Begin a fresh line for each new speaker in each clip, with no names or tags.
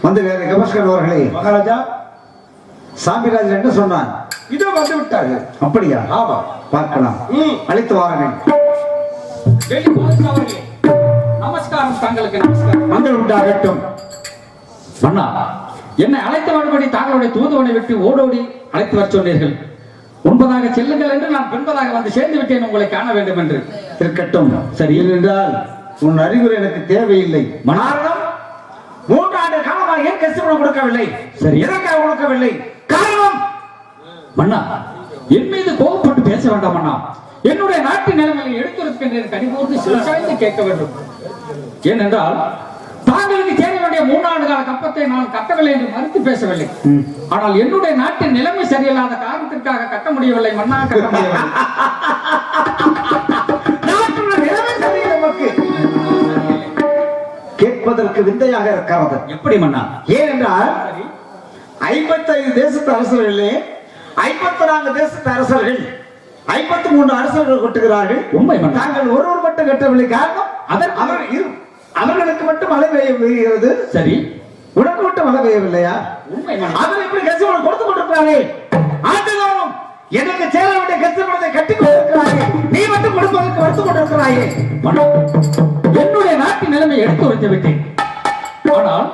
வந்து வேற கபஸ்கர் அவர்களே.
மகாராஜா
சாமிராஜ் என்ன சொன்னான்?
இதோ வந்து விட்டார்கள்.
அப்படியா?
ஆமா,
பார்க்கலாம். அழைத்து வாருங்கள்.
நமஸ்காரம், தாங்களுக்கு நமஸ்காரம்.
வந்து உண்டாகட்டும்.
மன்னா, என்னை அழைத்து வரும்படி தாங்களுடைய தூதுவனை விட்டு ஓடோடி அழைத்து வர சொன்னீர்கள். உண்பதாக செல்லுங்கள் என்று நான் பின்பதாக வந்து சேர்ந்து விட்டேன் உங்களை காண வேண்டும் என்று.
இருக்கட்டும். சரி என்றால் உன் அறிவுரை எனக்கு தேவையில்லை.
மனாரணம் 3 ஆண்டு காலமாக ஏன் கசிபணம் கொடுக்கவில்லை?
சரி,
எதற்காக கொடுக்கவில்லை? காரணம்
மன்னா, என் மீது கோபப்பட்டு பேச வேண்டாம் மன்னா. என்னுடைய நாட்டு நிலைமையை எடுத்துரைக்கின்றேன். கனிபோர்ந்து சிறுசாய்ந்து கேட்க வேண்டும். ஏனென்றால் தாங்களுக்கு சேர வேண்டிய 3 ஆண்டு கால கப்பத்தை நான் கட்டவில்லை என்று மறுத்து பேசவில்லை. ஆனால் என்னுடைய நாட்டின் நிலைமை சரியில்லாத காரணத்திற்காக கட்ட முடியவில்லை மன்னா, கட்ட முடியவில்லை.
நிலைமை சரியில்லை. நமக்கு
கேட்பதற்கு விந்தையாக இருக்கிறது.
எப்படி மன்னா?
ஏனென்றால் 55 தேசத்து அரசர்களே 54 தேசத்து அரசர்கள் 53 அரசர்கள் கொட்டுகிறார்கள்.
உண்மை மன்னா.
தாங்கள் ஒருவர் மட்டும் கட்டவில்லை. காரணம் அவர்களுக்கு மட்டும் மழை பெய்கிறது.
சரி,
உனக்கு மட்டும் மழை பெய்யவில்லையா?
உண்மை மன்னா.
அவர் எப்படி கசிபணம் கொடுத்து கொண்டிருக்கிறாரே? ஆண்டுதோறும் எனக்கு சேர வேண்டிய கசிபணத்தை கட்டி கொண்டிருக்கிறாரே, நீ மட்டும் கொடுப்பதற்கு வருத்து கொண்டிருக்கிறாயே.
மன்னா, என்னுடைய நாட்டு நிலைமை எடுத்து வைத்து விட்டேன். ஆனால்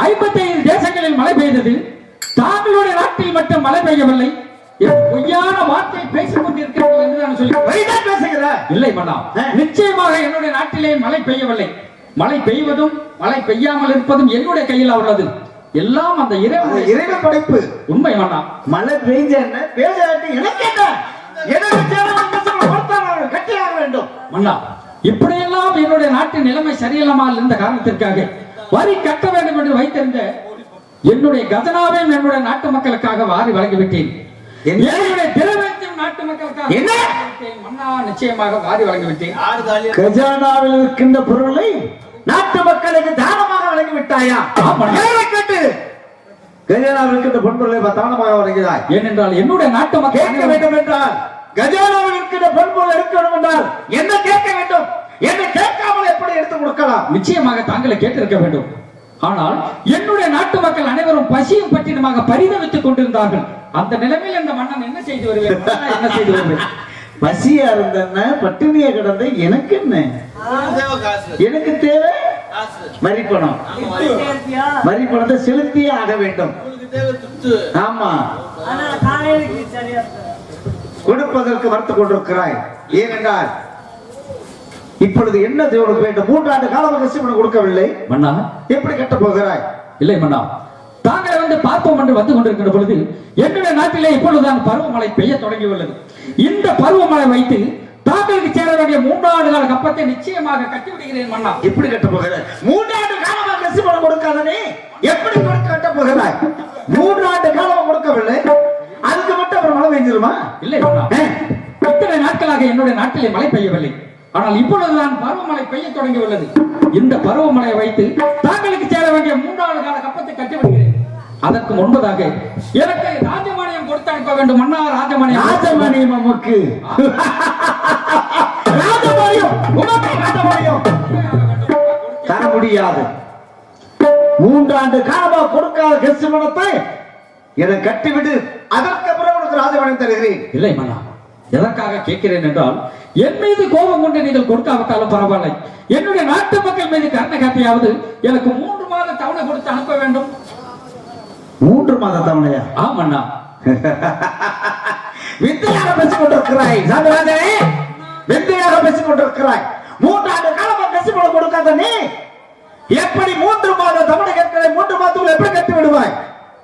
55 தேசங்களில் மழை பெய்தது, தாங்களுடைய நாட்டில் மட்டும் மழை பெய்யவில்லை. பொய்யான வார்த்தை பேசிக் கொண்டிருக்கிறீர்கள் என்று நான் சொல்லி
பேசுகிறேன்.
இல்லை மன்னா, நிச்சயமாக என்னுடைய நாட்டிலே மழை பெய்யவில்லை. மழை பெய்வதும் மழை பெய்யாமல் இருப்பதும் என்னுடைய கையில் உள்ளது. எல்லாம் அந்த
இறைவன் படைப்பு.
உண்மை மன்னா.
மழை பெய்ஞ்ச என்ன பேசாட்டி எனக்கு என்ன? எனக்கு கட்டியாக வேண்டும்
மன்னா. இப்படியெல்லாம் என்னுடைய நாட்டின் நிலைமை சரியில்லாமல் இருந்த காரணத்திற்காக வரி கட்ட வேண்டும் என்று வைத்திருந்த என்னுடைய கஜனாவையும் என்னுடைய நாட்டு மக்களுக்காக வாரி வழங்கிவிட்டேன். என்னுடைய திரவியத்தையும் நாட்டு மக்களுக்காக
என்ன
மன்னா நிச்சயமாக வாரி வழங்கிவிட்டேன்.
கஜானாவில் இருக்கின்ற பொருளை நாட்டு மக்களுக்கு தானமாக வழங்கிவிட்டாயா? கேட்டு கஜானாவில் இருக்கின்ற பொன்பொருளை தானமாக வழங்கினாய்.
ஏனென்றால் என்னுடைய நாட்டு மக்கள்
கேட்க வேண்டும் என்றால் கஜானாவில் இருக்கின்ற பொன்பொருள் எடுக்கணும் என்றால் என்ன கேட்க வேண்டும்? என்ன கேட்காமல் எப்படி எடுத்து கொடுக்கலாம்?
நிச்சயமாக தாங்களை கேட்டிருக்க வேண்டும். ஆனால் என்னுடைய நாட்டு மக்கள் அனைவரும் பசியும் பட்டினமாக பரிதவித்துக் கொண்டிருந்தார்கள். அந்த நிலைமையில் இந்த மன்னன் என்ன செய்து வருவேன்? என்ன செய்து வருவேன்?
பசியா இருந்தன பட்டினிய கிடந்த எனக்கு என்ன? எனக்கு தேவை வரி பணம். வரி பணத்தை செலுத்தியே ஆக வேண்டும். ஆமா, கொடுப்பதற்கு மறுத்து கொண்டிருக்கிறாய். ஏனென்றால் இப்பொழுது என்ன தேவனுக்கு வேண்டும்? 3 ஆண்டு காலம் கசிபணம் கொடுக்கவில்லை
மன்னா.
எப்படி கட்ட போகிறாய்?
இல்லை மன்னா, தாங்களை வந்து பார்ப்போம் என்று வந்து கொண்டிருக்கிற பொழுது என்னுடைய நாட்டிலே இப்பொழுதுதான் பருவமழை பெய்ய தொடங்கியுள்ளது. இந்த பருவமழை வைத்து தாங்களுக்கு சேர வேண்டிய 3 ஆண்டு கால கப்பத்தை நிச்சயமாக கட்டி விடுகிறேன் மன்னா.
எப்படி கட்ட போகிறாய்? 3 ஆண்டு காலமாக கசிபணம் கொடுக்காதனே எப்படி கட்ட போகிறாய்? 3 ஆண்டு காலம் கொடுக்கவில்லை, அதுக்கு மட்டும் அப்புறம் மழை பெய்ஞ்சிருமா?
இல்லை மன்னா, இத்தனை நாட்களாக என்னுடைய நாட்டிலே மழை பெய்யவில்லை. ஆனால் இப்பொழுதுதான் பருவமழை பெய்ய தொடங்கியுள்ளது. இந்த பருவமழையை வைத்து தாங்களுக்கு சேர வேண்டிய 3 ஆண்டு கால கப்பத்தை கட்டிவிடுகிறேன். அதற்கு முன்பதாக எனக்கு ராஜமானியம் கொடுத்து அனுப்ப வேண்டும் மன்னா. ராஜமானியம்.
ராஜமானியம் நமக்கு ராஜமானியம் உனக்கு ராஜமானியம் தர முடியாது. 3 ஆண்டு காலமா கொடுக்காத கசிபணத்தை எனக்கு கட்டிவிடு, அதற்கு அப்புறம் உனக்கு ராஜமானியம் தருகிறேன்.
இல்லை மன்னா, எதற்காக கேட்கிறேன் என்றால் என் மீது கோபம் கொண்டு நீங்கள் கொடுக்காவிட்டாலும் பரவாயில்லை. என்னுடைய நாட்டு மக்கள் மீது கருணை காட்டியாவது எனக்கு 3 மாத தவணை கொடுத்து அனுப்ப வேண்டும்.
3 மாத தவணையா?
ஆமண்ணா.
வித்தையாக பேசிக் கொண்டிருக்கிறாய் சாமிராஜனே, வித்தையாக பேசிக் கொண்டிருக்கிறாய். 3 ஆண்டு காலமா கசிபணம் கொடுக்காத நீ எப்படி 3 மாத தவணை கேட்கிறாய்? 3 மாதத்துக்குள் எப்படி கட்டி விடுவாய்?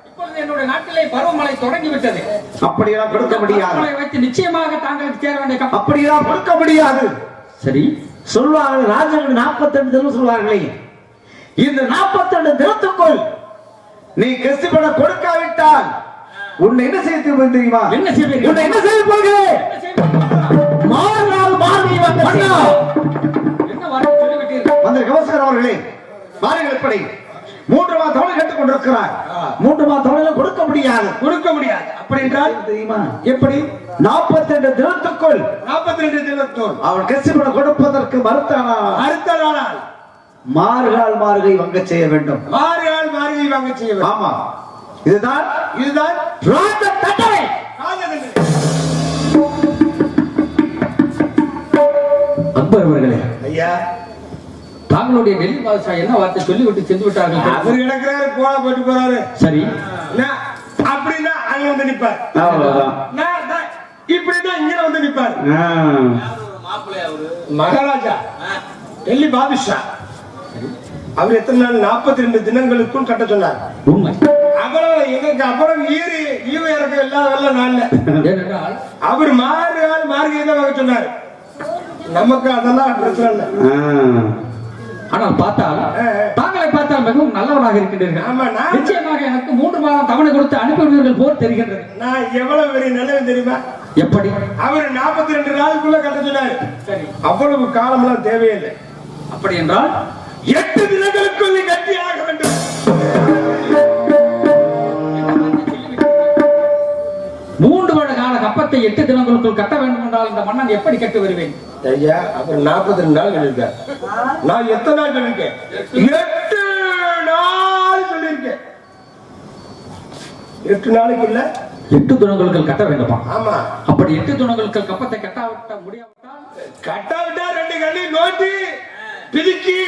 இப்பொழுது என்னுடைய நாட்டிலே பருவமழை தொடங்கி விட்டது.
அப்படியெல்லாம் கொடுக்க முடியாது.
வைத்து நிச்சயமாக தாங்களுக்கு சேர வேண்டிய
அப்படியெல்லாம் கொடுக்க முடியாது.
சரி,
சொல்வார்கள் ராஜர்கள் 42 தினம் சொல்வார்களே, இந்த 42 தினத்துக்குள் நீ கசிபணம் கொடுக்காவிட்டால் உன்னை என்ன செய்ய தெரியுமா?
என்ன செய்வீர்கள்?
உன்னை என்ன செய்ய போகிறேன்? மாறுநாள் மாறி வந்த
என்ன வார்த்தை சொல்லிவிட்டீர்கள்?
அந்த கவசகர் அவர்களே, பாருங்கள் எப்படி 3 மாத தவணை கட்டுக் கொண்டிருக்கிறார். 3 மாத தவணை கொடுக்க முடியாது. அப்படி என்றால் தெரியுமா எப்படி? 42 தினத்துக்குள் அவன் கசிபணம் கொடுப்பதற்கு மறுத்தானால் மாறுகால் மார்கை வங்க செய்ய வேண்டும்.
மாறுகால் மார்கை வாங்க செய்ய வேண்டும்.
ஆமா, இதுதான்
இதுதான்
ராஜ தண்டனை.
ராஜதண்டனை.
அக்பர் அவர்களே,
ஐயா,
தாங்களுடைய டெல்லி பாதுஷா என்ன வார்த்தை சொல்லிவிட்டு சென்று விட்டார்கள்?
அவர் கிடக்குறாரு, கோல போட்டு போறாரு.
சரி,
நான் அப்படின்னா அங்க வந்து நிப்பார்.
அவ்வளவுதான்.
நான் இப்படின்னா இங்க வந்து நிப்பார். மகாராஜா டெல்லி பாதுஷா அவர் எத்தனை நாள்? 42 தினங்களுக்குள் கட்ட சொன்னார்.
உண்மை.
அவ்வளவு எங்களுக்கு அப்புறம் ஈவு இறக்கம் இல்லாத நாள்ல
ஏனென்றால்
அவர் மாறுகால் மார்கை தான் வாங்க சொன்னார். நமக்கு அதெல்லாம் பிரச்சனை இல்லை.
ஆனால் பார்த்தால் தாங்களை பார்த்தால் மிகவும் நல்லவராக இருக்கின்றீர்கள்.
ஆமா,
நிச்சயமாக எனக்கு 3 மாதம் தவணை கொடுத்து அனுப்பிவிடுவீர்கள் போல் தெரிகின்றது.
நான் எவ்வளவு பெரிய நல்லவன் தெரியுமா?
எப்படி?
அவர் 42 நாளுக்குள்ள கட்ட சொன்னார்.
சரி,
அவ்வளவு காலம்லாம் தேவையில்லை.
அப்படி என்றால்
8 தினங்களுக்குள் கட்டி ஆக வேண்டும்.
3 வருட கால கப்பத்தை 8 தினங்களுக்குள் கட்ட வேண்டும் என்றால் இந்த மன்னன் எப்படி கட்டு வருவேன்?
ஐயா, அவர் 42 நாள் சொல்லியிருக்கார். நான் எத்தனை நாள் சொல்லியிருக்கேன்? 8 நாள் சொல்லியிருக்கேன். 8 நாளைக்குள்ள
8 தினங்களுக்குள் கட்ட வேண்டுமா?
ஆமா.
அப்படி 8 தினங்களுக்குள் கப்பத்தை கட்டாவிட்ட முடியாவிட்டால்
கட்டாவிட்டா 2 கண்ணி நோட்டி பிரிக்கி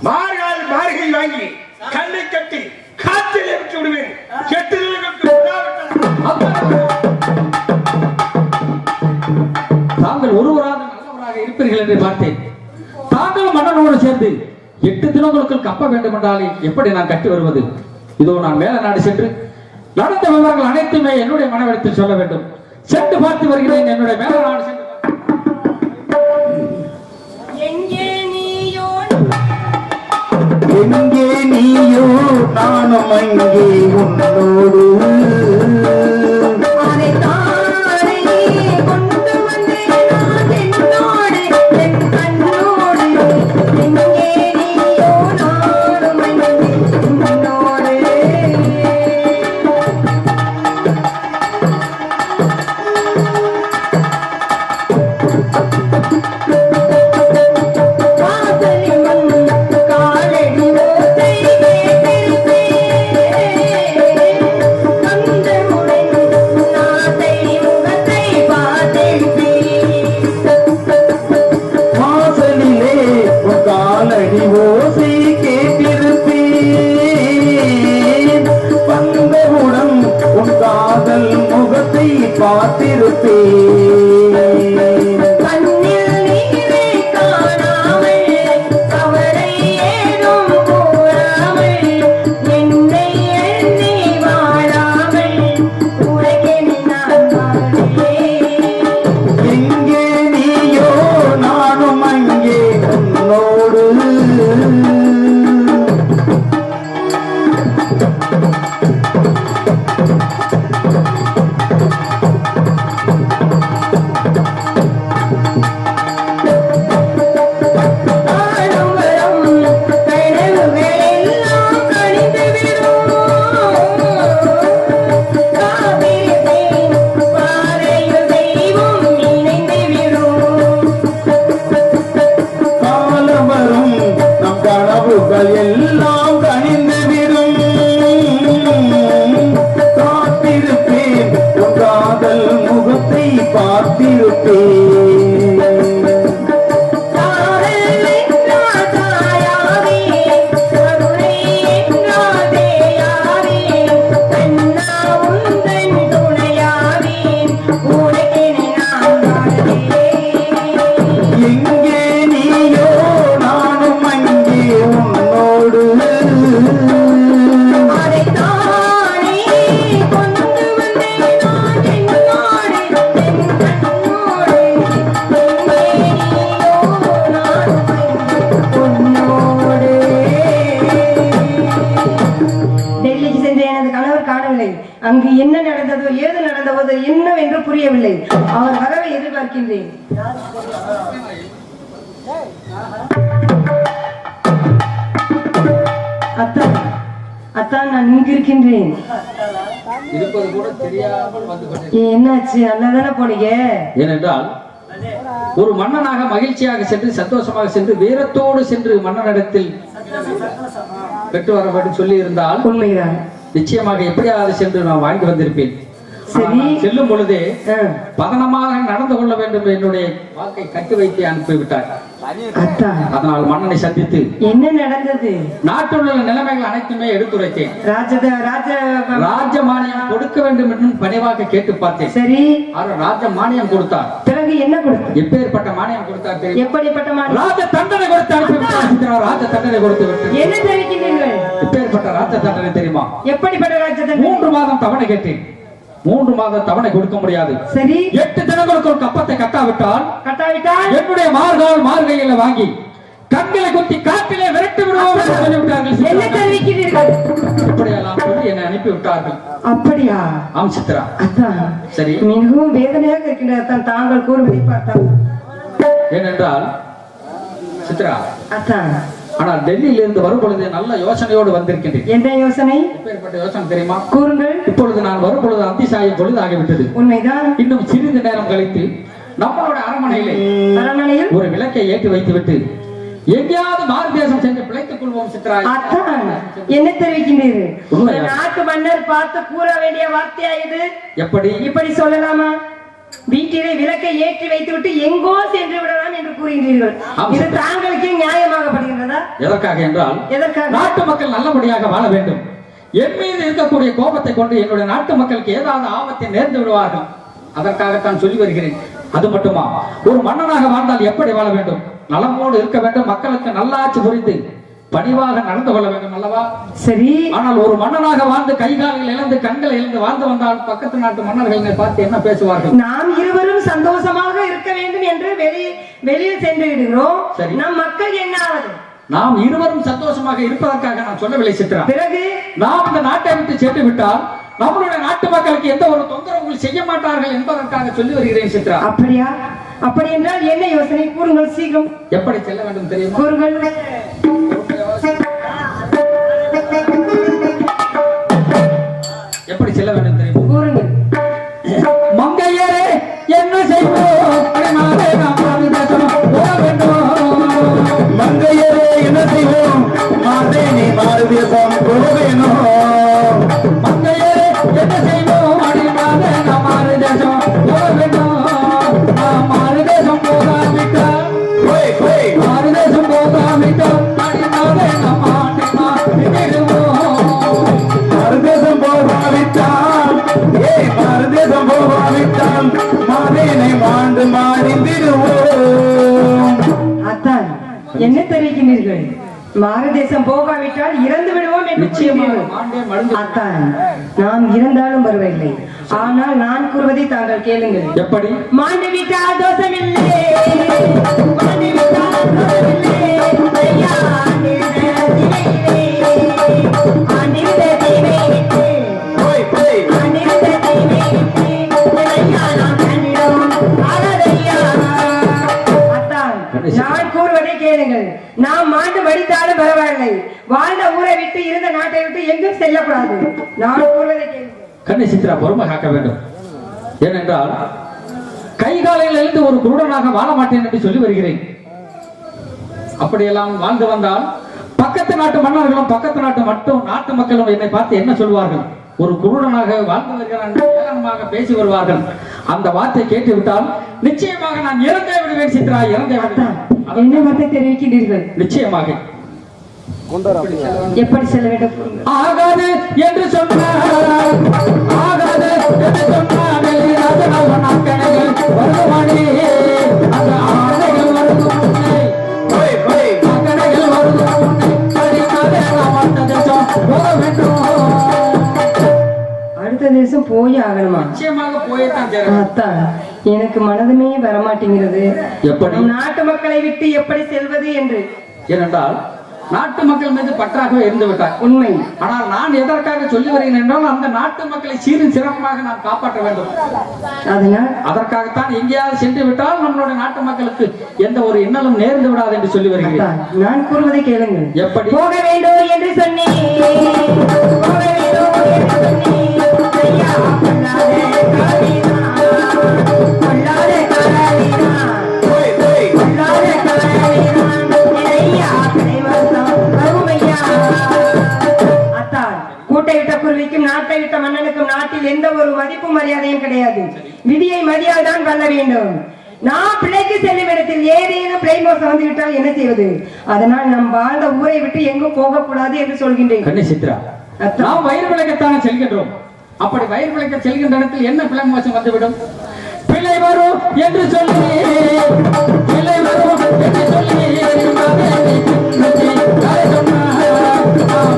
மார்கால் மார்கை வாங்கி கண்ணை கட்டி காற்றில் விட்டு விடுவேன். 8
தாங்கள் ஒருவராக நல்லவராக இருப்பீர்கள் என்று பார்த்தேன். தாங்கள் மன்னனோடு சேர்ந்து 8 தினங்களுக்குள் கப்ப வேண்டும் என்றாலே எப்படி நான் கட்டி வருவது? இதோ நான் மேல நாடு சென்று நடந்த விவரங்கள் அனைத்துமே என்னுடைய மனவெடுத்தில் சொல்ல வேண்டும். சென்று பார்த்து வருகிறேன். என்னுடைய மேல நாடு சென்று
எங்கே நீயோ நானும் அங்கே உன்னோடு.
அங்கு என்ன நடந்ததோ ஏது நடந்ததோ என்னவென்று புரியவில்லை. அவர் வரவை எதிர்பார்க்கின்றேன். அத்தான் அத்தான், நான் இங்கு இருக்கின்றேன்.
இருப்பது கூட தெரியாமல் வந்து
என்னாச்சு? நல்லாதானே போனீங்க?
ஏனென்றால் ஒரு மன்னனாக மகிழ்ச்சியாக சென்று சந்தோஷமாக சென்று வீரத்தோடு சென்று மன்னனிடத்தில் பெற்று வர வேண்டும் சொல்லி இருந்தால்
உண்மைதான்.
நிச்சயமாக எப்படியாவது சென்று நான் வாங்கி வந்திருப்பேன்.
சரி.
செல்லும் பொழுதே பதனமாக நடந்து கொள்ள வேண்டும் என்னுடைய வாக்கை கட்டி வைத்து அனுப்பிவிட்டார்.
அத்தான்,
அதனால் மன்னனை சந்தித்து
என்ன நடந்தது?
நாட்டில் உள்ள நிலைமைகள் அனைத்துமே எடுத்துரைத்தேன். ராஜ மானியம் கொடுக்க வேண்டும் என்று பணிவாக கேட்டு பார்த்தேன்.
சரி.
அவர் ராஜ மானியம் கொடுத்தார்.
பிறகு என்ன கொடுத்தார்?
எப்பேற்பட்ட மானியம் கொடுத்தார் தெரியும்?
எப்படிப்பட்ட மானியம்?
ராஜ தண்டனை கொடுத்து அனுப்பிவிட்டார். ராஜ தண்டனை கொடுத்து விட்டு
என்ன தெரிவிக்கின்றீர்கள்?
எப்பேற்பட்ட ராஜ தண்டனை தெரியுமா?
எப்படிப்பட்ட ராஜ தண்டனை?
3 மாதம் தவணை கேட்டேன். 3 மாதம் தவணை கொடுக்க முடியாது.
சரி.
8 தினங்களுக்கு ஒரு கப்பத்தை கட்டாவிட்டால்
என்னுடைய
மார்கையில வாங்கி கண்களை குத்தி காட்டிலே விரட்டி விடுவோம் என்று சொல்லிவிட்டார்கள்.
என்ன தெரிவிக்கிறீர்கள்?
இப்படியெல்லாம் சொல்லி என்னை அனுப்பி விட்டார்கள்.
அப்படியா?
ஆம் சித்ரா.
அதான்
சரி.
மிகவும் வேதனையாக இருக்கின்றது தாங்கள் கூறுவதை பார்த்தால்.
ஏனென்றால் சித்ரா,
அதான்
ஆனால் டெல்லியில இருந்து வரும் பொழுது நல்ல யோசனையோடு வந்திருக்கின்றேன்.
என்ன யோசனை?
எப்பேற்பட்ட யோசனை தெரியுமா?
கூறுங்கள்.
இப்பொழுது நான் வரும் பொழுது அந்திசாயம் பொழுது ஆகிவிட்டது.
உண்மைதான்.
இன்னும் சிறிது நேரம் கழித்து நம்மளோட அரண்மனையில் ஒரு விளக்கை ஏற்றி வைத்துவிட்டு எங்கேயாவது பாரத தேசம் சென்று பிழைத்துக் கொள்வோம் சித்ரா.
அத்தான் என்ன தெரிவிக்கின்றீர்கள்? நாட்டு மன்னர் பார்த்து கூற வேண்டிய வார்த்தையா இது?
எப்படி
இப்படி சொல்லலாமா? வீட்டிலே விளக்கை ஏற்றி வைத்துவிட்டு எங்கோ சென்று விடலாம் என்று கூறுகிறீர்கள். இது தாங்களுக்கே நியாயமாகப்படுகின்றதா?
எதற்காக என்றால் நாட்டு மக்கள் நல்லபடியாக வாழ வேண்டும். என் மீது இருக்கக்கூடிய கோபத்தை கொண்டு என்னுடைய நாட்டு மக்களுக்கு ஏதாவது ஆபத்தை நேர்ந்து விடுவார்கள். அதற்காகத்தான் சொல்லி வருகிறேன். அது மட்டுமா, ஒரு மன்னனாக வாழ்ந்தால் எப்படி வாழ வேண்டும்? நலமோடு இருக்க வேண்டும். மக்களுக்கு நல்லாட்சி புரிந்து பணிவாக நடந்து கொள்ள வேண்டும் அல்லவா?
சரி.
ஆனால் ஒரு மன்னனாக வாழ்ந்து கைகால்கள் இழந்து கண்களை இழந்து வாழ்ந்து வந்தால் பக்கத்து நாட்டு மன்னர்களை பார்த்து என்ன பேசுவார்கள்?
நாம் இருவரும் சந்தோஷமாக இருக்க வேண்டும் என்று வெளியில் சென்று விடுகிறோம். நம் மக்கள் என்ன ஆவது?
நாம் இருவரும் சந்தோஷமாக இருப்பதற்காக நான் சொல்லவில்லை சித்ரா.
பிறகு
நாம் இந்த நாட்டை விட்டு சென்று விட்டால் நம்மளுடைய நாட்டு மக்களுக்கு எந்த ஒரு தொந்தரவுகள் செய்ய மாட்டார்கள் என்பதற்காக சொல்லி வருகிறேன் சித்ரா.
அப்படியா? அப்படி என்றால் என்ன யோசனை? கூறுங்கள் சீக்கிரம்.
எப்படி செல்ல வேண்டும் தெரியுமா?
கூறுங்கள்.
எப்படி செல்ல வேண்டும் தெரியுமா?
கூறுங்கள்.
மங்கையரே என்ன செய்வோம்?
மங்கையரே என்ன செய்வோம்? மாதேனி மாறுதேசம் போவேனோ.
மங்கையரே என்ன செய்வோம்? மாறுதேசம் போவேனோ. மாறுதேசம் போகாவிட்டால் மாறுதேசம் போகாவிட்டால்
மறுதேசம் போகாவிட்டால் மறுதேசம் போகாவிட்டால் மாதேனை மாண்டு மாறிவிடுவோம்.
அத்தான் என்ன தெரிவிக்கிறீர்கள்? மாறுதேசம் போகாவிட்டால் இறந்து விடுவோம் என்று கூறுகிறீர்கள். அத்தான் நாம் இறந்தாலும் பரவாயில்லை, ஆனால் நான் கூறுவதை தாங்கள் கேளுங்கள்.
எப்படி?
மாண்டு விட்டால் தோஷமில்லை, மாண்டு விட்டால் தோஷமில்லை. ஐயா நான் கூறுவதை கேளுங்கள். நாம் மாண்டு மடித்தாலும் பரவாயில்லை, வாழ்ந்த ஊரை விட்டு இருந்த நாட்டை விட்டு எங்கும் செல்லக்கூடாது. நான் கூறுவதை கேளுங்கள்.
கண்ணை சித்ரா, பொறுமை காக்க வேண்டும். ஏனென்றால் கைகாலையில் இருந்து ஒரு குருடனாக வாழ மாட்டேன் என்று சொல்லி வருகிறேன். அப்படியெல்லாம் வாழ்ந்து வந்தால் பக்கத்து நாட்டு மன்னர்களும் பக்கத்து நாட்டு மக்களும் என்னை பார்த்து என்ன சொல்வார்கள்? ஒரு குருடனாக வாழ்ந்து வருகிறான் பேசி வருவார்கள். அந்த வார்த்தை கேட்டு விட்டால் நிச்சயமாக நான் இறந்தே விடுவேன் சித்ரா, இறந்தே விடுவேன்.
என்ன வார்த்தை தெரிவிக்கின்றீர்கள்?
நிச்சயமாக
எப்படி செல்ல வேண்டும்?
ஆகாது என்று சொன்னார், ஆகாது என்று சொன்னார். வருமானே அந்த ஆணைகள் வருதும்
அடுத்த தேசம் போய் ஆகணுமா?
நிச்சயமாக போய்தான்.
எனக்கு மனதுமே வரமாட்டேங்கிறது.
எப்படி
நாட்டு மக்களை விட்டு எப்படி செல்வது என்று.
ஏனென்றால் நாட்டு மக்கள் மீது பற்றாகவே இருந்து விட்டார்.
உண்மை.
ஆனால் நான் எதற்காக சொல்லி வருகிறேன் என்றால் அந்த நாட்டு மக்களை சீரும் சிறப்பாக நாம் காப்பாற்ற வேண்டும்.
அதனால்
அதற்காகத்தான் எங்கேயாவது சென்று விட்டால் நம்மளுடைய நாட்டு மக்களுக்கு எந்த ஒரு இன்னலும் நேர்ந்து விடாது என்று சொல்லி வருகிறேன்.
நான் கூறுவதை கேளுங்கள்.
எப்படி?
போக வேண்டும் என்று சொன்னேன், போக வேண்டும் என்று சொன்னேன். ஐயா, கொள்ளாதே காரினா, கொள்ளாதே காரினா. வேண்டும். நான் பிழைக்கு செல்லும் இடத்தில் ஏதேனும் பிழை மோசம் வந்துவிட்டால் என்ன செய்வது? அதனால் நாம் வாழ்ந்த ஊரை விட்டு எங்கும் போகக்கூடாது என்று சொல்கின்றேன்.
கண்ணி சித்ரா, நாம் வயிறு விளக்கத்தானே செல்கின்றோம். அப்படி வயிறு விளக்க செல்கின்ற இடத்தில் என்ன பிழை மோசம் வந்துவிடும்? பிழை வரும் என்று சொல்லி, பிழை வரும் என்று சொல்லி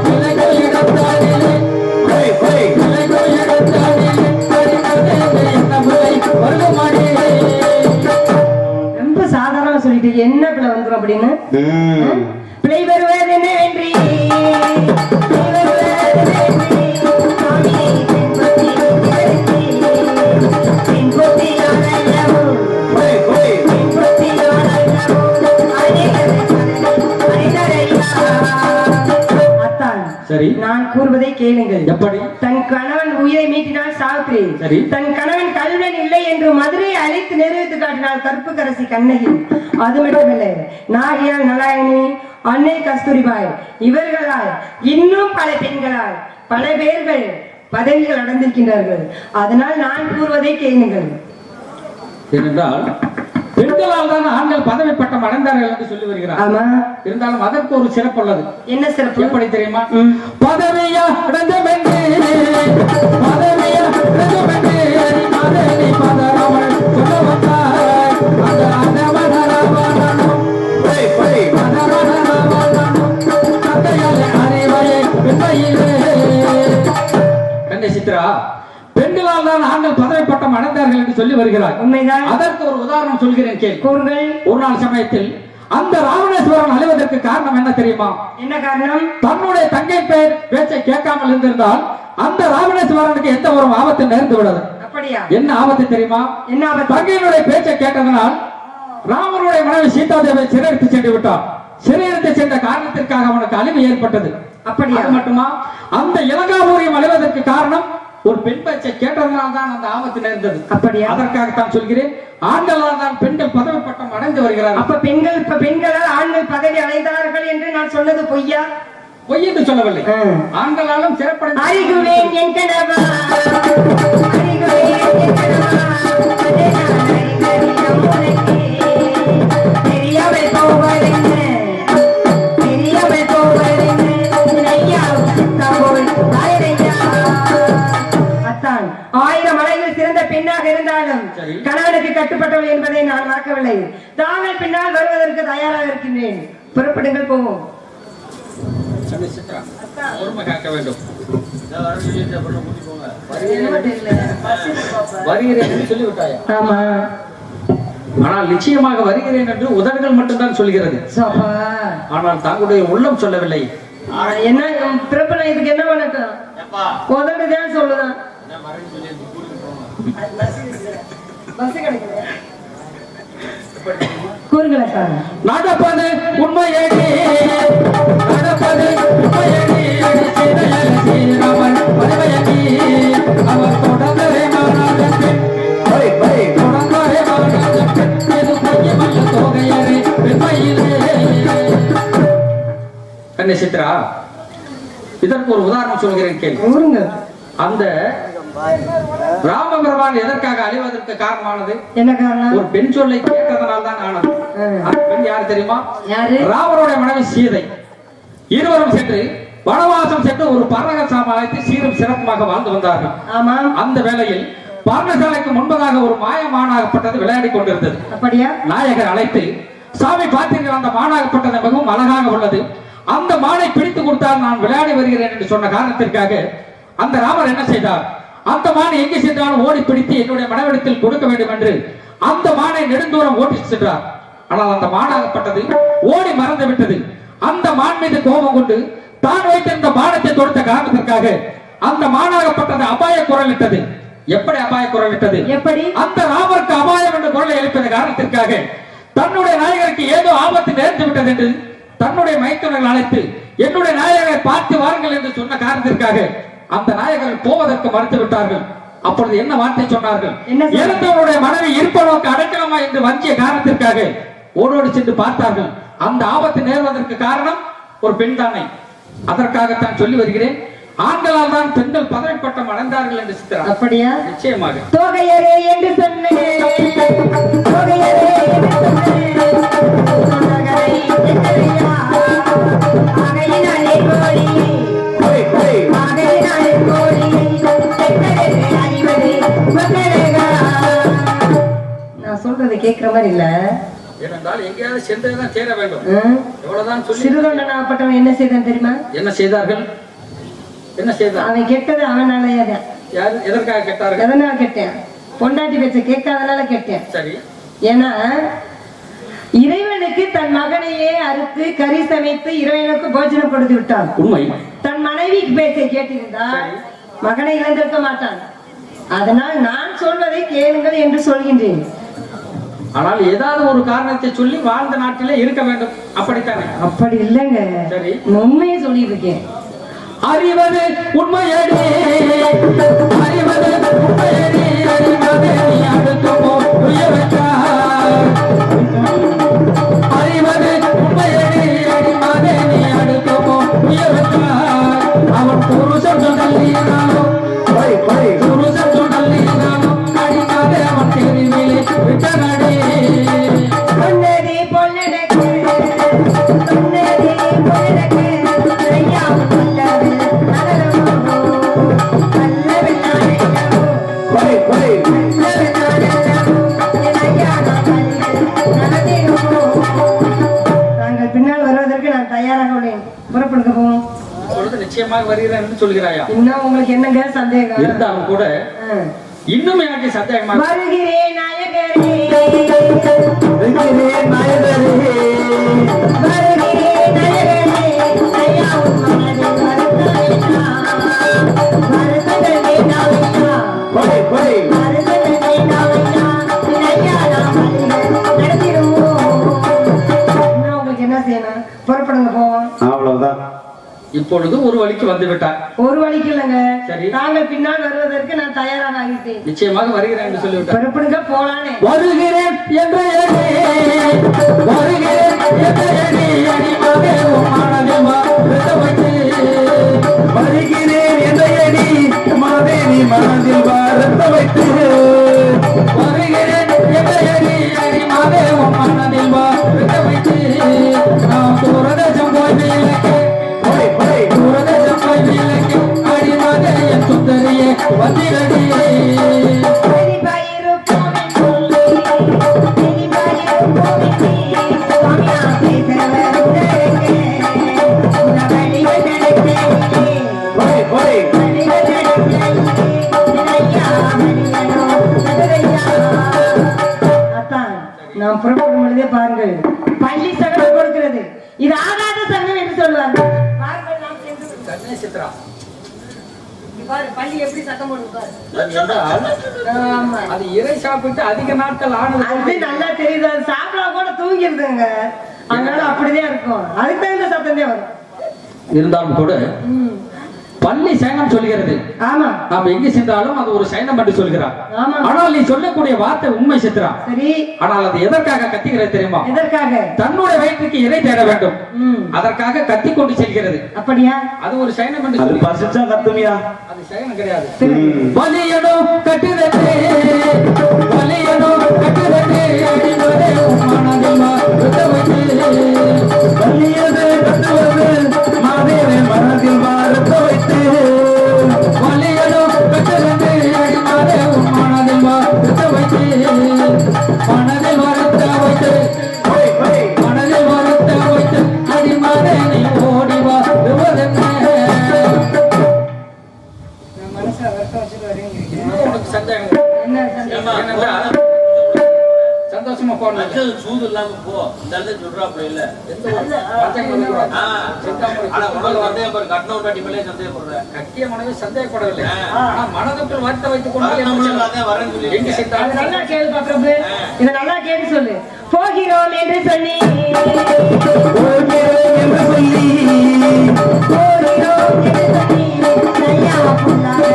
பிழைகள் இடத்தானிலே, பிழைகள் இடத்தானிலே வருமாடி.
ரொம்ப சாதாரண சொல்லிட்டு என்ன பிழை வந்துடும் அப்படின்னு? பிழை வருவது என்ன வென்றி,
சரி,
நான் கூறுவதை கேளுங்கள்.
எப்படி?
தன் கணவன் உயிரை மீட்டினால் சாவித்ரி,
சரி,
தன் கணவன் கல்வன் இல்லை என்று மதுரையை அழைத்து நிரூபித்து காட்டினாள் கற்புக்கரசி கண்ணகி. அது மட்டுமல்ல, நாகியால் நலாயினி, அன்னை கஸ்தூரிபாய் இவர்களால் இன்னும் பல பெண்களால் பல பேர்கள் பதவிகள் அடைந்திருக்கின்றார்கள். அதனால் நான் கூறுவதை கேளுங்கள்.
ஏனென்றால் பெண்களால் தான் ஆண்கள் பதவி பட்டம் அடைந்தார்கள் என்று சொல்லி வருகிறார்.
ஆமா,
இருந்தாலும் அதற்கு ஒரு சிறப்பு உள்ளது.
என்ன சிறப்பு?
எப்படி தெரியுமா? பதவியா அடைந்தமென்று, பதவியா அடைந்தமென்று பதவி பதறாமல் சொல்ல வந்தாய். அந்த அதவனரவனனும் தந்தையாலே அறிவையை பெண்மையிலே. கண்ணே சித்ரா, பெண்களால் தான் ஆண்கள் பதவி பட்டம் அடைந்தார்கள் என்று சொல்லி வருகிறார்.
உண்மைதான்.
அதற்கு ஒரு உதாரணம் சொல்கிறேன் கேள்.
கூறுங்கள்.
ஒரு நாள் சமயத்தில் அந்த ராவணேஸ்வரன் அழிவதற்கு காரணம் என்ன தெரியுமா?
என்ன காரணம்?
தன்னுடைய தங்கை பேச்சை கேட்காமல் இருந்திருந்தால் அந்த ராவணேஸ்வரனுக்கு எந்த ஒரு ஆபத்து நேர்ந்து விடாது.
அப்படியா?
என்ன ஆபத்து தெரியுமா? என்ன ஆபத்து? தங்கையினுடைய பேச்சை கேட்டதனால் ராமனுடைய மனைவி சீதாதேவியை சிறையெடுத்து சென்று விட்டார். சிறையெடுத்து சென்ற காரணத்திற்காக அவனுக்கு அழிவு ஏற்பட்டது. அப்படியா? அது மட்டுமா, அந்த இலங்காபூரியம் அழிவதற்கு காரணம் ஒரு பெண் பேச்சை கேட்டதனால் தான் அந்த ஆபத்து நேர்ந்தது. அப்படியா? அதற்காகத்தான் சொல்கிறேன், ஆண்களால் தான் பெண்கள் பதவி பட்டம் அடைந்து வருகிறார்கள்.
அப்ப பெண்களால் ஆண்கள் பதவி அடைந்தார்கள் என்று நான் சொன்னது பொய்யா?
பொய் என்று சொல்லவில்லை. ஆண்களாலும் சிறப்படைந்து
அறிகுவேன் என் கணவா, அறிகுவேன் என் கணவா, தெரியாமல் போவதென்ன, தெரியாமல் போவதென்ன, ஐயா போல் ஆயிரையா. அத்தான், 1000 மலையில் சிறந்த பெண்ணாக இருந்தாலும் கணவனுக்கு கட்டுப்பட்டவள் என்பதை நான் மறக்கவில்லை. தாங்கள் பின்னால் வருவதற்கு தயாராக இருக்கின்றேன். புறப்படுங்கள், போவோம்.
ஆனால் நிச்சயமாக வருகிறேன் என்று உதடுகள் மட்டும்தான் சொல்கிறது. ஆனால் தாங்களுடைய உள்ளம் சொல்லவில்லை.
என்ன பிறப்பு இதுக்கு என்ன வணக்கம்? உதடுதான் சொல்லுதான். கூறுங்களா?
நடப்பது உண்மையடி, நடப்பது உண்மையடி, அவர் தொடர்ந்தே மாறாதே, தொடர்ந்தே மாறாதே, இது பொய்யமல்ல தோகையரே பெண்மையிலே. கண்ணே சித்ரா, இதற்கு ஒரு உதாரணம் சொல்கிறேன் கேள்வி. அந்த ராமபெருமான் எதற்காக அழிவதற்கு காரணமானது? என்ன காரணம்? ஒரு பெண் சொல்லை கேட்டதனால் தான் ஆனது. அந்த பெண் யாரு தெரியுமா? ராமருடைய மனைவி சீதை. இருவரும் சென்று வனவாசம் சென்று ஒரு பர்ணசாலை அழைத்து சீரும் சிறப்புமாக வாழ்ந்து வந்தார்கள். அந்த வேளையில் பர்ணசாலைக்கு முன்பதாக ஒரு மாயமானாகப்பட்டது விளையாடி கொண்டிருந்தது. அப்படியா? நாயகர் அழைத்து, சாமி பார்த்தீர்கள், அந்த மானாகப்பட்டது மிகவும் அழகாக உள்ளது, அந்த மானை பிடித்து கொடுத்தால் நான் விளையாடி வருகிறேன் என்று சொன்ன காரணத்திற்காக அந்த ராமர் என்ன செய்தார்? அந்த மானை எங்கே சென்றாலும் ஓடி பிடித்து என்னுடைய மனைவிடத்தில் கொடுக்க வேண்டும் என்று அந்த மானை நெடுந்தூரம் ஓட்டி சென்றார். ஆனால் அந்த மானாகப்பட்டது ஓடி மறந்து விட்டது. அந்த மான் மீது கோபம் கொண்டு தான் வைத்திருந்த மானத்தை தொடுத்த காரணத்திற்காக அந்த மானாகப்பட்டது அபாய குரல் இட்டது. எப்படி அபாய குரல் இட்டது? எப்படி? அந்த ராமருக்கு அபாயம் என்ற குரலை எழுப்பின காரணத்திற்காக தன்னுடைய நாயகருக்கு ஏதோ ஆபத்து நேர்ந்து விட்டது என்று தன்னுடைய மைத்துனர்கள் அழைத்து என்னுடைய நாயகரை பார்த்து வாருங்கள் என்று சொன்ன காரணத்திற்காக அந்த நாயகர்கள் போவதற்கு மறுத்து விட்டார்கள். அப்பொழுது என்ன வார்த்தை சொன்னார்கள்? இறந்தவருடைய மனைவி இருப்பவனுக்கு அடைக்கலமா என்று வஞ்சிய காரணத்திற்காக ஓடோடி சென்று பார்த்தார்கள். அந்த ஆபத்து நேர்வதற்கு காரணம் ஒரு பெண் தானே. அதற்காகத்தான் சொல்லி வருகிறேன், ஆண்களால் தான் பெண்கள் பதவி பட்டம் அடைந்தார்கள் என்று சித்திரா.
அப்படியா?
நிச்சயமாக.
தோகையரே என்று சொன்னேன், தோகையரே என்று சொன்னேன், சொன்னகரை எங்களையா, ஆகையினாலே கோழியை, ஆகையினாலே கோழியை, எங்களது அறிவது மக்களேகா. நான் சொல்றது கேட்கிற மாதிரி இல்ல.
ஏனென்றால் எங்கேயாவது சென்றதுதான் தேர வேண்டும். எவ்வளவுதான் சொல்லி
சிறுதொண்டனாகப்பட்டவன் என்ன செய்தான் தெரியுமா?
என்ன செய்தார்கள்? என்ன செய்தார்?
அவன் கெட்டது அவனாலயே தான்.
யார் எதற்காக கேட்டார்கள்?
எதனால கேட்டேன்? பொண்டாட்டி பேச்ச கேட்காதனால கேட்டேன்.
சரி.
ஏன்னா இறைவனுக்கு தன் மகனையே அறுத்து கறி சமைத்து இறைவனுக்கு போஜனம் கொடுத்து விட்டான்.
உண்மை.
தன் மனைவிக்கு பேச்சை கேட்டிருந்தா மகனை இழந்திருக்க மாட்டான். அதனால் நான் சொல்வதை கேளுங்கள் என்று சொல்கின்றேன்.
ஆனால் ஏதாவது ஒரு காரணத்தை சொல்லி வாழ்ந்த நாட்டிலே இருக்க வேண்டும். அப்படித்தானே?
அப்படி இல்லைங்க.
சரி.
உண்மையை சொல்லியிருக்கேன்.
அறிவது உண்மையடி, அறிவது உண்மையடி, அறிவது நீ அடுத்துமோ உயர்வற்றார். அறிவது உண்மையடி, அறிவது நீ அடுத்துமோ உயர்வற்றார். அவன் புருஷன் சொல்லீனாலும் புருஷன் சொல்லீனாலும் அடிக்காதே அவன் தெரிவிலே விட்டனடி.
பொன்னடி பொன்னடக்கு, பொன்னடி பொன்னடக்கு, ஐயாவும் நல்லது நலமோ, நல்லவெல்லாம் நாங்கள் பின்னால் வருவதற்கு நான் தயாராக உள்ளேன். புறப்படுங்க போவோம்.
இப்பொழுது நிச்சயமாக வருகிறேன் என்று சொல்கிறாயா?
இன்னும் உங்களுக்கு என்னங்க சந்தேகம்?
இருந்தாலும் கூட இன்னும் எனக்கு சந்தேகமாக
வருகிறேன் நாயகரே,
வருகிறேன் நாயகரே,
வருகிறேன் நாயகரே, ஐயாவும் மனதில் வருத்தமில்லா, வருத்தங்கள் வேண்டாமையா, வருத்தங்கள் வேண்டாமையா, ஐயா நாம் நடத்திடுவோம். இன்னும் உங்களுக்கு என்ன செய்யணும்? புறப்படுங்க போவோம்.
அவ்வளவுதான்.
இப்பொழுது ஒரு வழிக்கு வந்து விட்டார்.
ஒரு வழிக்கு இல்லைங்க.
சரி.
நாங்கள் பின்னால் வருவதற்கு நான் தயாராக ஆகிட்டேன்.
நிச்சயமாக வருகிறேன் என்று சொல்லிவிட்டார்.
புறப்படுங்க போலானே.
வருகிறேன் என்ற எண்ணி, வருகிறேன் என்ற எண்ணி, அடிமகே உன் மனதில் வருத்த வைத்து.
வருகிறேன் என்ற எண்ணி மனதை நீ மனதில் வருத்த வைத்து.
வருகிறேன் என்ற எண்ணி, அடிமகே உன் மனதில் வருத்த வைத்து. நாம் தூரதேசம் போய் விலக்கு, தூரதேசம் போய் விலக்கு, அடிமகே என் சுந்தரியே வந்திரடி.
நாம் புறப்படும் பொழுதே பாருங்கள், பள்ளி சகடம் கொடுக்கிறது. இது ஆகாத சங்கம் என்று சொல்வார்கள். பாருங்கள், நாம் சென்று
கண்ணே சித்ரா.
பாரு, பள்ளி எப்படி சத்தம் போடுது பாரு.
அது என்றால்,
ஆமா.
அது இறை சாப்பிட்டு அதிக நாட்கள் ஆனது.
அது நல்லா தெரியுது. அது சாப்பிடா கூட தூங்கிருதுங்க. அதனால அப்படிதான் இருக்கும். அதுக்கு தான் இந்த சத்தம் தான் வரும்.
இருந்தாலும் கூட பள்ளி சைனம் சொல்கிறது.
ஆமா.
நாம் எங்கு சென்றாலும் அது ஒரு சைனம் என்று சொல்கிறார்.
ஆமா.
ஆனால் நீ சொல்லக்கூடிய வார்த்தை உண்மை சித்ரா.
சரி.
ஆனால் அது எதற்காக கத்திக்கிறது தெரியுமா?
எதற்காக?
தன்னுடைய வயிற்றுக்கு இறை தேட வேண்டும். அதற்காக கத்தி கொண்டு செல்கிறது.
அப்படியா?
அது ஒரு சைனம் என்று
அது
சொல்லி.
பசிச்சா கத்துமியா?
அது சைனம் கிடையாது. வலியனோ கட்டுதட்டே, வலியனோ கட்டுதட்டே, அடிமகே உன் மனதில் வருத்த வைத்து.
வலியது கட்டுவது மாதேவே மனதில் வருத்த வைத்து.
வலியனோ கட்டுதட்டே, அடிமகே உன் மனதில் வருத்த வைத்து. மனதில் வருத்த வைத்து, மனதில் வருத்த வைத்து, அடிமகே நீ ஓடி வருவதென்ன?
மனசை வருத்தம் வச்சுட்டு வரீங்க.
உனக்கு சந்தேகம்
என்ன சந்தேகம்?
என்னென்றால், சந்தோஷமா போன
சூது இல்லாம போ. இந்த இடத்துல சொல்றாப்ல இல்ல.
கட்டிய மனைவி சந்தேகப்படவில்லை. ஆனா மனதுக்குள் வருத்த வைத்துக் கொண்டு எங்கு
அது
சென்றால்
நல்லா கேளுப்பா பிரபு. இதை நல்லா கேட்டு சொல்லு. போகிறோம் என்று சொல்லி,
போகிறேன் என்று சொல்லி,
போகிறோம் என்று சொல்லி, ஐயா புல்லாத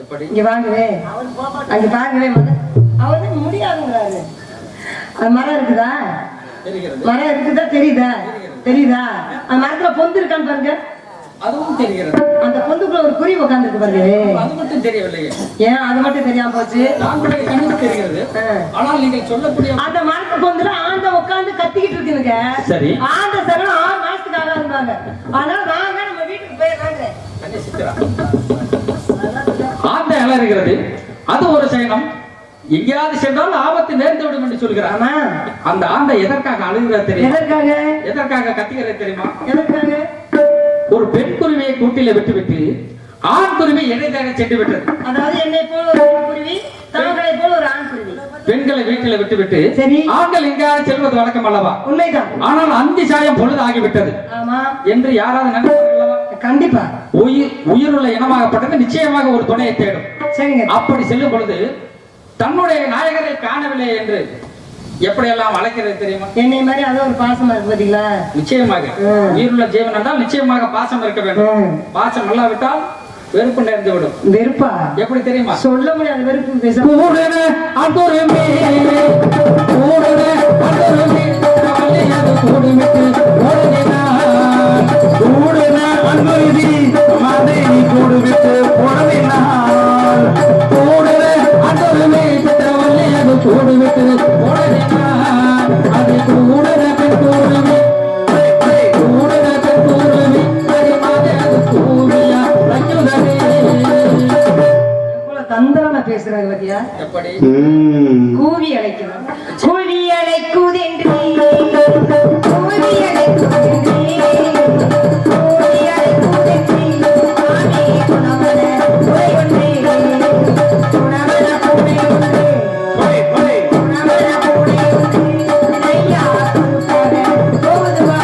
எப்படி
இங்க வாங்குவே. அங்க பாருங்களே அவர் தான் முடியாதுங்கிறாரு. அது மரம் இருக்குதா?
தெரிகிறது.
மரம் இருக்குதா? தெரியுதா? அந்த மரத்துல பொந்து இருக்கான்னு பாருங்க.
அதுவும் தெரிகிறது.
அந்த பொந்துக்குள்ள ஒரு குருவி உட்கார்ந்துருக்கு பாருங்க.
அது மட்டும் தெரியவில்லையே.
ஏன் அது மட்டும் தெரியாம போச்சு?
தாங்களுடைய கண்ணுக்கு தெரிகிறது. ஆனால் நீங்கள் சொல்லக்கூடிய
அந்த மரத்து பொந்துல ஆந்த உட்கார்ந்து கத்திக்கிட்டு இருக்குதுங்க.
சரி.
ஆந்த சரணம் 6 மாசத்துக்காக இருந்தாங்க. அதனால வாங்க நம்ம வீட்டுக்கு போயிடலாங்க.
சித்ரா, ஆந்த இலை இருக்கிறது, அது ஒரு சயனம். எங்கேயாவது சென்றால் ஆபத்து நேர்ந்து விடும் என்று சொல்கிறார்.
ஆமா.
அந்த ஆந்தை எதற்காக அழுகிறது தெரியுமா? எதற்காக கத்துகிறது தெரியுமா?
எதற்காக?
ஒரு பெண் குருவியை கூட்டில விட்டுவிட்டு ஆண் குருவி இடைதாக சென்று விட்டது.
அதாவது என்னை போல ஒரு பெண் குருவி, தாங்களை போல ஒரு ஆண் குருவி.
பெண்களை வீட்டில விட்டுவிட்டு
சரி,
ஆண்கள் எங்கேயாவது செல்வது வழக்கம் அல்லவா?
உண்மைதான்.
ஆனால் அந்தி சாயம் பொழுது ஆகிவிட்டது.
ஆமா
என்று யாராவது நினைப்பார்களா?
கண்டிப்பா.
உயிருள்ள இனமாகப்பட்டது நிச்சயமாக ஒரு துணையை தேடும்.
சரிங்க.
அப்படி செல்லும் பொழுது தன்னுடைய நாயகரை காணவில்லை என்று எப்படியெல்லாம் அழைக்கிறது தெரியுமா?
என்னை மாதிரி அது ஒரு பாசமா இருக்கு பாத்தீங்களா?
நிச்சயமாக உயிருள்ள ஜீவன் என்றால் நிச்சயமாக பாசம் இருக்க வேண்டும். பாசம் இல்லாவிட்டால் வெறுப்பு நேர்ந்து விடும்.
வெறுப்பா? எப்படி தெரியுமா? சொல்ல முடியாது. வெறுப்பு பேச தந்திரமா பேசுறாங்க பாத்தியா?
எப்படி
கூவி அழைக்கிறான். கூவி அழைக்குதென்று கூவி அழைக்குதென்று கூவி அழைக்குதென்று ஆமே குணவன குறைவொன்றே குணவன குறைவொன்றே குணவன குறைவொன்றே ஐயா போகுதுவா.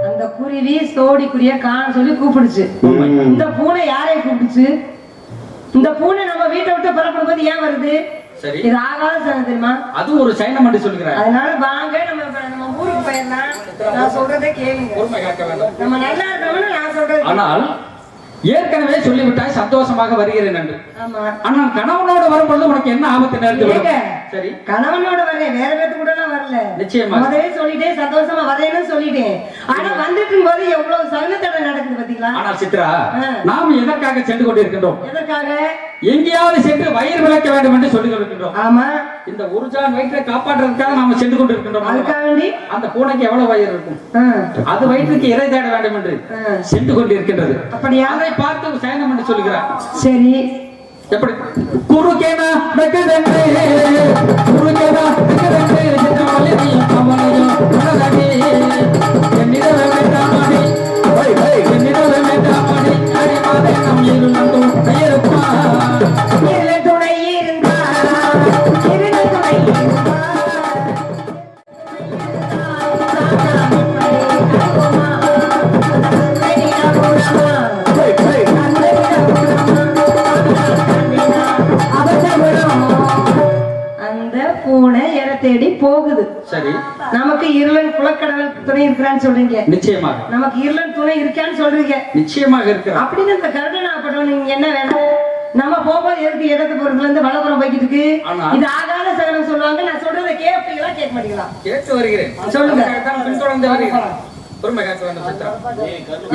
அந்த குருவி சோடிக்குரிய காண சொல்லி கூப்பிடுச்சு. இந்த பூனை யாரை கூப்பிடுச்சு? இந்த பூனை நம்ம வீட்டை விட்டு புறப்படும் போது ஏன் வருது?
சரி,
இது ஆகாத சனம் தெரியுமா?
அது ஒரு சைனம் என்று சொல்கிறார்.
அதனால வாங்க நம்ம ஊருக்கு போயிடலாம். நான் சொல்றதை கேளுங்க.
பொறுமை காக்க வேண்டும்.
நம்ம நல்லா இருக்கணும்னு நான் சொல்றது.
ஆனால் ஏற்கனவே சொல்லிவிட்டாய் சந்தோஷமாக வருகிறேன் என்று.
ஆமா.
ஆனால் கணவனோடு வரும்பொழுது உனக்கு என்ன ஆபத்து நேர்ந்து விடும்? சரி,
கணவனோட வரேன், வேற பேத்து கூட எல்லாம் வரல.
நிச்சயமா
முதலே சொல்லிட்டேன் சந்தோஷமா வரேன்னு சொல்லிட்டேன். ஆனா வந்துட்டு போது எவ்வளவு சகுனத்தடை நடக்குது பாத்தீங்களா?
ஆனால் சித்ரா, நாம் எதற்காக சென்று கொண்டிருக்கின்றோம்?
எதற்காக?
எங்கேயாவது சென்று வயிறு விளக்க வேண்டும் என்று சொல்லிக் கொண்டிருக்கின்றோம்.
ஆமா. இந்த
ஒரு ஜான் வயிற்றை காப்பாற்றுறதுக்காக நாம சென்று கொண்டிருக்கின்றோம்.
அதுக்காக வேண்டி
அந்த பூனைக்கு எவ்வளவு வயிறு இருக்கும்? அது வயிற்றுக்கு இறை தேட வேண்டும் என்று சென்று கொண்டிருக்கின்றது.
அப்படியா?
அதை பார்த்து சயனம் என்று சொல்கிறார்.
சரி,
எப்படி குறுக்கேனா வெக்கதென்று குறுக்கேனா வெக்கதென்று சித்தமலையும் கமலையும் உலகே என்னிடவே வேண்டாமடி என்னிடவே வேண்டாமடி அடிமாதே நம் இருந்தும் கையிருப்பா
இருள துணை இருந்தா இருள துணை இருந்தா பூனை இற தேடி போகுது.
சரி,
நமக்கு இருளன் குலக்கடவுள் துணை இருக்கிறான்னு சொல்றீங்க.
நிச்சயமாக
நமக்கு இருளன் துணை இருக்கான்னு சொல்றீங்க.
நிச்சயமாக இருக்கிறார்.
அப்படின்னு இந்த கருடனாப்பட்டவன் நீங்க என்ன வேணும்? நம்ம போகும்போது எதுக்கு இடத்து போறதுல இருந்து வளபுரம் போய்கிட்டு இருக்கு. இது ஆகாத சகனம் சொல்லுவாங்க. நான் சொல்றதை கேட்பீங்களா கேட்க மாட்டீங்களா?
கேட்டு வருகிறேன்.
சொல்லுங்க.
பின்தொடர்ந்து வருகிறேன். பொறுமை காக்க வேண்டும் சித்ரா.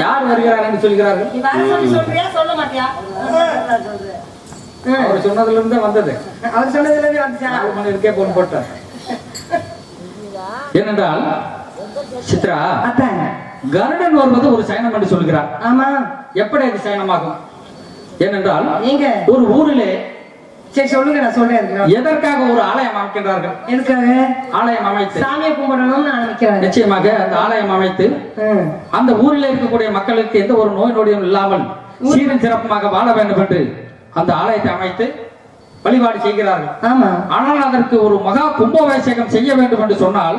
யார் வருகிறார் என்று சொல்கிறார்கள்?
நீ வர சொல்லி சொல்றியா சொல்ல மாட்டியா?
அவர் சொன்னதுல இருந்தே வந்தது.
அவர் சொன்னதுல இருந்து வந்துச்சா?
4 மணி இருக்கே போன் போட்டார். ஏனென்றால் சித்ரா, கருடன் வருவது ஒரு சயனம் என்று சொல்கிறார்.
ஆமா.
எப்படி அது சயனமாகும்? ஏனென்றால்
நீங்க
ஒரு ஊரிலே
சரி சொல்லுங்க, நான் சொல்றேன்.
எதற்காக ஒரு ஆலயம் அமைக்கின்றார்கள்?
எதுக்காக?
ஆலயம் அமைத்து
சாமியை கும்பிடணும்னு நினைக்கிறாங்க.
நிச்சயமாக அந்த ஆலயம் அமைத்து அந்த ஊரில் இருக்கக்கூடிய மக்களுக்கு எந்த ஒரு நோய் நொடியும் இல்லாமல் சீரும் சிறப்புமாக வாழ வேண்டும் என்று அந்த ஆலயத்தை அமைத்து வழிபாடு செய்கிறார்கள்.
ஆமா.
ஆனால் அதற்கு ஒரு மகா கும்பாபிஷேகம் செய்ய வேண்டும் என்று சொன்னால்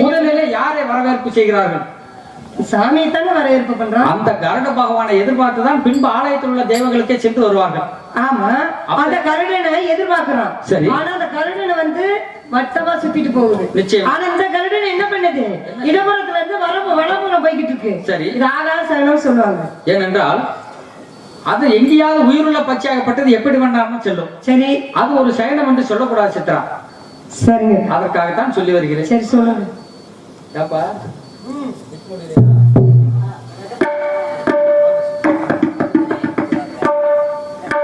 முதலிலே யாரை வரவேற்பு செய்கிறார்கள்?
சாமியை தானே வரவேற்பு பண்றோம்.
அந்த கருட பகவானை எதிர்பார்த்துதான் பின்பு ஆலயத்தில் உள்ள தெய்வங்களுக்கே சென்று வருவார்கள்.
ஆமா, அந்த கருடனை எதிர்பார்க்கிறோம்.
சரி,
ஆனா அந்த கருடனை வந்து வட்டமா சுத்திட்டு போகுது.
நிச்சயம்.
ஆனா இந்த கருடன் என்ன பண்ணுது? இடமரத்துல இருந்து வளபுறம் போய்கிட்டு இருக்கு.
சரி,
இது ஆகாத சரணம் சொல்லுவாங்க.
ஏனென்றால் அது எங்கேயாவது உயிருள்ள பச்சையாகப்பட்டது எப்படி வேண்டாம்னு சொல்லும்.
சரி,
அது ஒரு சயனம் என்று சொல்லக்கூடாது சித்ரா.
சரிங்க.
அதற்காகத்தான் சொல்லி வருகிறேன்.
சரி சொல்லுங்க.
ஏப்பா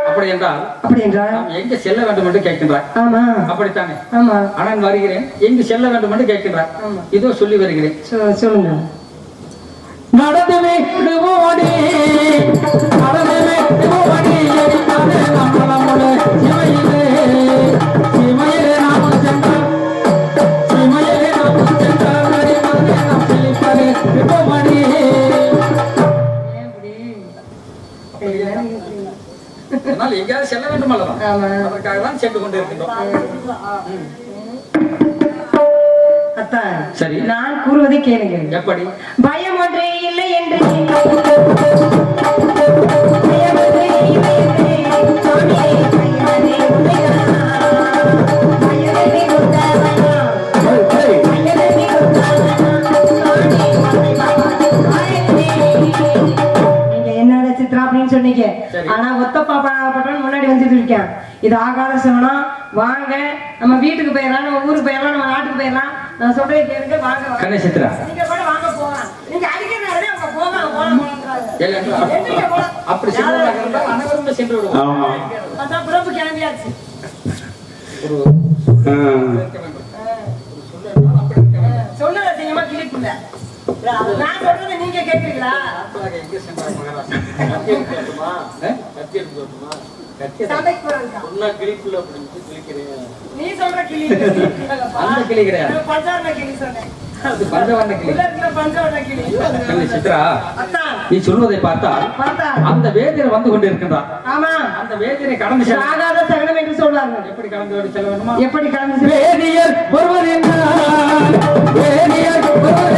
அப்படி என்றால் நாம் எங்க செல்ல வேண்டும் என்று கேட்கின்றார்.
ஆமா,
அப்படித்தானே?
ஆமா.
ஆனால் வருகிறேன், எங்கு செல்ல வேண்டும் என்று கேட்கின்றார். இதோ சொல்லி வருகிறேன்.
சொல்லுங்க.
நடந்தவே விடுவோடி, நடந்தவே விடுவோடி, நம்மளோட சிமையிலே சிமையிலே நாம் சென்றால், சிமையிலே நாம் சென்றால் நடிப்பதே நாம் செழிப்பதே விடுவோடி. அதனால் எங்கேயாவது செல்ல வேண்டும் அல்லவா? அதற்காக தான் சென்று கொண்டிருக்கின்றோம்.
அத்தான்,
சரி,
நான் கூறுவதை கேளுங்க.
எப்படி?
பயம் ஒன்றே இல்லை என்று பயம் ஒன்றே இல்லை என்று சுவாமியே பயமதே உண்மைதான். பயமதே உண்மைதானா? பயமதே உண்மைதானா? சுவாமி நீங்க என்னடா சித்ரா அப்படின்னு சொன்னீங்க. ஆனா ஒத்த பாப்பாப்பட்டவன் முன்னாடி வந்துட்டு இருக்கேன். இது ஆகாத சமணம். வாங்க, நம்ம வீட்டுக்கு போயிடலாம், நம்ம ஊருக்கு போயிடலாம், நம்ம நாட்டுக்கு போயிடலாம். நான் சொல்றேன் கேளுங்க. வாங்க
கண்ணே சித்ரா,
நீங்க கூட வாங்க போகலாம். நீங்க அடிக்கிறனாலே அவங்க போவாங்க போலாம்.
அப்படி சென்று அனைவரும் சென்று விடுவோம்.
அதான் பிறப்பு கிளம்பியாச்சு. சொல்லுங்க அதிகமா கிளிப்புல. நான் சொல்றதை நீங்க கேட்கறீங்களா? சண்டைக்கு போறதுக்கா? நீ சொல்ற கிளி
அந்த கிளி கிடையாது,
பஞ்சாவரண கிளி சொன்னேன்.
அது பஞ்சவர்ண கிளி.
பஞ்சாவரண கிளி.
சித்ரா,
அத்தான்,
நீ சொல்வதை பார்த்தால் அந்த வேதியர் வந்து கொண்டிருக்கின்றார்.
ஆமா,
அந்த வேதியரை கடந்து செல்ல
ஆகாத சகனம் என்று சொல்வார்கள்.
எப்படி கடந்து செல்ல வேண்டுமா?
எப்படி கடந்து
வேதியர் ஒருவர் என்றார், வேதியர் ஒருவர்